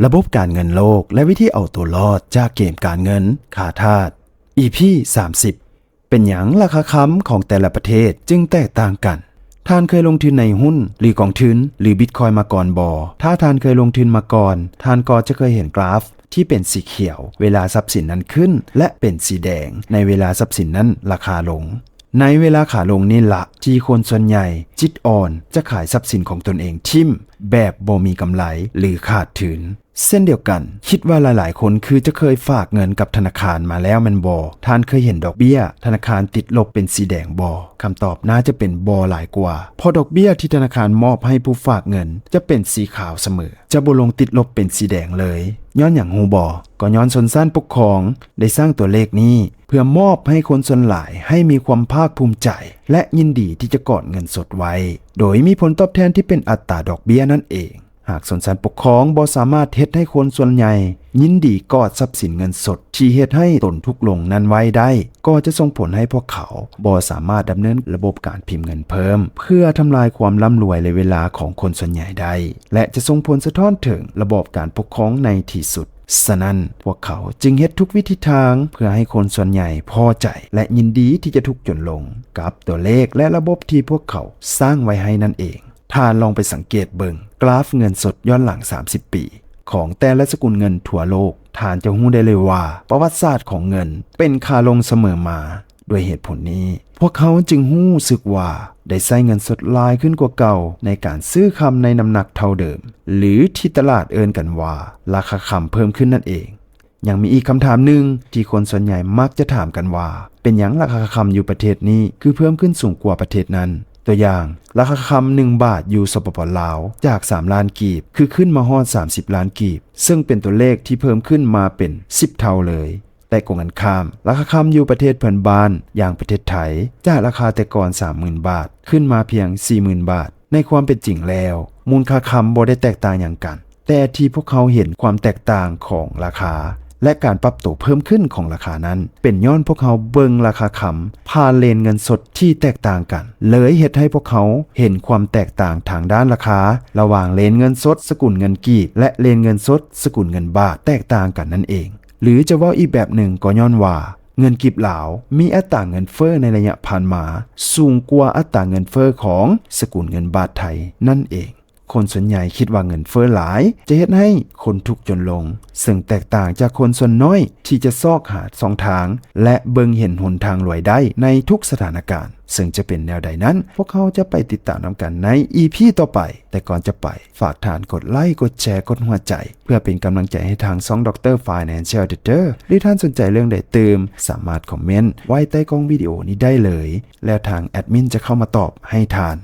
ระบบการเงินโลกและวิธีเอาตัวรอดจากเกมการเงินขาทาส EP 30 เป็นหยังราคาค้ำของแต่ละประเทศจึงแตกต่างกันท่านเคยลงทุนในหุ้นหรือกองทุนหรือบิตคอยน์มาก่อนบ่ถ้าท่านเคยลงทุนมาก่อนท่านก็จะเคยเห็นกราฟที่เป็นสีเขียวเวลาทรัพย์สินนั้นขึ้นและเป็นสีแดงในเวลาทรัพย์สินนั้นราคาลงในเวลาขาลงนี่ละที่คนส่วนใหญ่จิตอ่อนจะขายทรัพย์สินของตนเองทิ่มแบบบ่มีกำไรหรือขาดทุนเส้นเดียวกันคิดว่าหลายๆคนคือจะเคยฝากเงินกับธนาคารมาแล้วมันบ่ท่านเคยเห็นดอกเบี้ยธนาคารติดลบเป็นสีแดงบ่คำตอบน่าจะเป็นบ่หลายกว่าเพราะดอกเบี้ยที่ธนาคารมอบให้ผู้ฝากเงินจะเป็นสีขาวเสมอจะบ่ลงติดลบเป็นสีแดงเลยย้อนอย่างฮู้บ่ก็ย้อนชนชั้นปกครองได้สร้างตัวเลขนี้เพื่อมอบให้คนส่วนหลายให้มีความภาคภูมิใจและยินดีที่จะกอดเงินสดไว้โดยมีผลตอบแทนที่เป็นอัตราดอกเบี้ยนั่นเองหากชนชั้นปกครองบ่สามารถเฮ็ดให้คนส่วนใหญ่ยินดีกอดทรัพย์สินเงินสดที่เฮ็ดให้ตนทุกข์ลงนั้นไว้ได้ก็จะส่งผลให้พวกเขาบ่สามารถดำเนินระบบการพิมพ์เงินเพิ่มเพื่อทำลายความร่ำรวยในเวลาของคนส่วนใหญ่ได้และจะส่งผลสะท้อนถึงระบบการปกครองในที่สุดฉะนั้นพวกเขาจึงเฮ็ดทุกวิธีทางเพื่อให้คนส่วนใหญ่พอใจและยินดีที่จะทุกข์จนลงกับตัวเลขและระบบที่พวกเขาสร้างไว้ให้นั่นเองท่านลองไปสังเกตเบิ่งกราฟเงินสดย้อนหลัง30 ปีของแต่ละสกุลเงินทั่วโลกท่านจะรู้ได้เลยว่าประวัติศาสตร์ของเงินเป็นขาลงเสมอมาด้วยเหตุผลนี้พวกเขาจึงรู้สึกว่าได้ใช้เงินสดหลายขึ้นกว่าเก่าในการซื้อคำในน้ำหนักเท่าเดิมหรือที่ตลาดเอิ้นกันว่าราคาคำเพิ่มขึ้นนั่นเองยังมีอีกคำถามหนึ่งที่คนส่วนใหญ่มักจะถามกันว่าเป็นหยังราคาคำอยู่ประเทศนี้คือเพิ่มขึ้นสูงกว่าประเทศนั้นตัวอย่างราคาคำ1 บาทอยู่สปป.ลาวจาก3 ล้านกีบคือขึ้นมาฮอด30 ล้านกีบซึ่งเป็นตัวเลขที่เพิ่มขึ้นมาเป็น10 เท่าเลยแต่กงกันข้ามราคาคำอยู่ประเทศเพื่อนบ้านอย่างประเทศไทยจากราคาแต่ก่อน 30,000 บาทขึ้นมาเพียง 40,000 บาทในความเป็นจริงแล้วมูลค่าคำบ่ได้แตกต่างอย่างกันแต่ที่พวกเขาเห็นความแตกต่างของราคาและการปรับตัวเพิ่มขึ้นของราคานั้นเป็นย้อนพวกเขาเบิ่งราคาคำผ่านเลนเงินสดที่แตกต่างกันเลยเฮ็ดให้พวกเขาเห็นความแตกต่างทางด้านราคาระหว่างเลนเงินสดสกุลเงินกีบและเลนเงินสดสกุลเงินบาทแตกต่างกันนั่นเองหรือจะว่าอีกแบบหนึ่งก็ย้อนว่าเงินกีบลาวมีอัตราเงินเฟ้อในระยะผ่านมาสูงกว่าอัตราเงินเฟ้อของสกุลเงินบาทไทยนั่นเองคนส่วนใหญ่คิดว่าเงินเฟ้อหลายจะเฮ็ดให้คนทุกข์จนลงซึ่งแตกต่างจากคนส่วนน้อยที่จะซอกหาช่องทางและเบิ่งเห็นหนทางรวยได้ในทุกสถานการณ์ซึ่งจะเป็นแนวใดนั้นพวกเขาจะไปติดตามนำกันใน EP ต่อไปแต่ก่อนจะไปฝากท่านกดไลค์กดแชร์กดหัวใจเพื่อเป็นกำลังใจให้ทางช่องดร. Financial Editor หรือท่านสนใจเรื่องใดเติมสามารถคอมเมนต์ไว้ใต้กล้องวิดีโอนี้ได้เลยแล้วทางแอดมินจะเข้ามาตอบให้ท่าน